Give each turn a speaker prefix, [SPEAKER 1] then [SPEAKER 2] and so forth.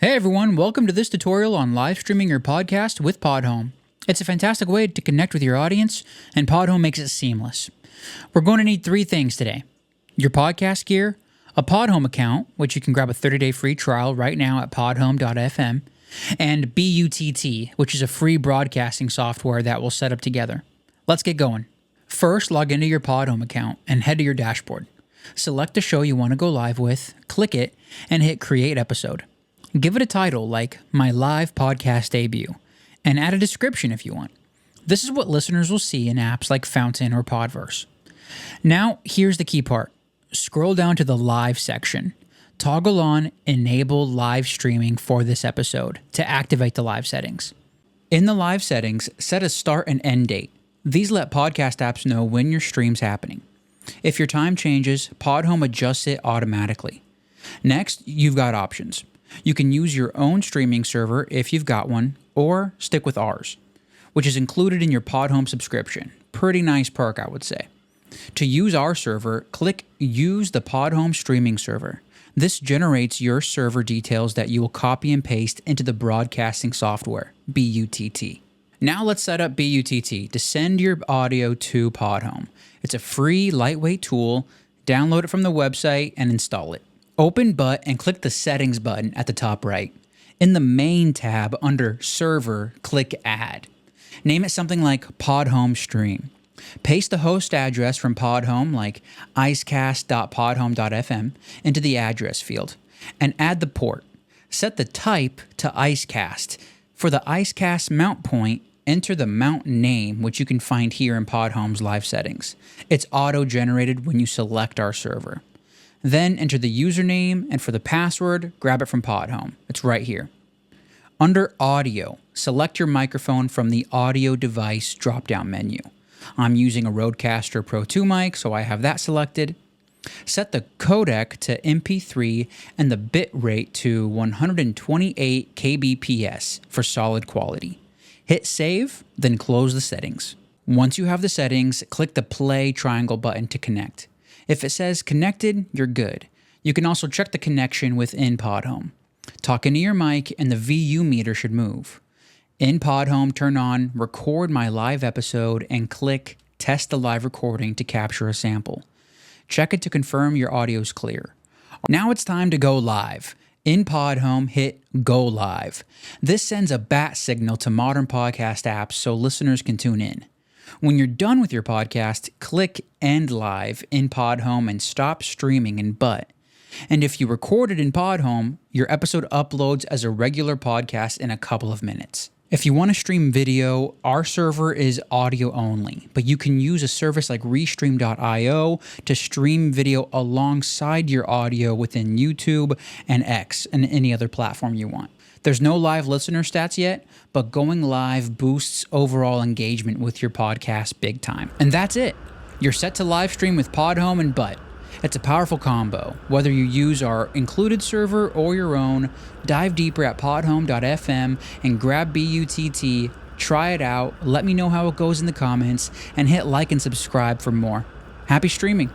[SPEAKER 1] Hey everyone, welcome to this tutorial on live streaming your podcast with Podhome. It's a fantastic way to connect with your audience, and Podhome makes it seamless. We're going to need three things today: your podcast gear, a Podhome account, which you can grab a 30-day free trial right now at podhome.fm, and BUTT, which is a free broadcasting software that we'll set up together. Let's get going. First, log into your Podhome account and head to your dashboard. Select the show you want to go live with, click it, and hit Create Episode. Give it a title like My Live Podcast Debut, and add a description if you want. This is what listeners will see in apps like Fountain or Podverse. Now, here's the key part. Scroll down to the Live section. Toggle on Enable Live Streaming for this episode to activate the live settings. In the live settings, set a start and end date. These let podcast apps know when your stream's happening. If your time changes, Podhome adjusts it automatically. Next, you've got options. You can use your own streaming server if you've got one, or stick with ours, which is included in your Podhome subscription. Pretty nice perk, I would say. To use our server, click Use the Podhome Streaming Server. This generates your server details that you will copy and paste into the broadcasting software, BUTT. Now let's set up BUTT to send your audio to Podhome. It's a free, lightweight tool. Download it from the website and install it. Open BUTT and click the Settings button at the top right. In the Main tab under Server, click Add. Name it something like Podhome Stream. Paste the host address from Podhome, like icecast.podhome.fm, into the address field, and add the port. Set the type to Icecast. For the Icecast mount point, enter the mount name, which you can find here in Podhome's live settings. It's auto-generated when you select our server. Then enter the username, and for the password, grab it from Podhome. It's right here. Under Audio, select your microphone from the Audio Device drop-down menu. I'm using a Rodecaster Pro 2 mic, so I have that selected. Set the codec to MP3 and the bit rate to 128 kbps for solid quality. Hit Save, then close the settings. Once you have the settings, click the play triangle button to connect. If it says connected, you're good. You can also check the connection within Podhome. Talk into your mic and the VU meter should move. In Podhome, turn on Record My Live Episode and click Test the Live Recording to capture a sample. Check it to confirm your audio is clear. Now it's time to go live. In Podhome, hit Go Live. This sends a bat signal to modern podcast apps so listeners can tune in. When you're done with your podcast, click End Live in Podhome and stop streaming in BUTT. And if you record it in Podhome, your episode uploads as a regular podcast in a couple of minutes. If you want to stream video, our server is audio only, but you can use a service like Restream.io to stream video alongside your audio within YouTube and X and any other platform you want. There's no live listener stats yet, but going live boosts overall engagement with your podcast big time. And that's it. You're set to live stream with Podhome and BUTT. It's a powerful combo. Whether you use our included server or your own, dive deeper at podhome.fm and grab BUTT, try it out, let me know how it goes in the comments, and hit like and subscribe for more. Happy streaming.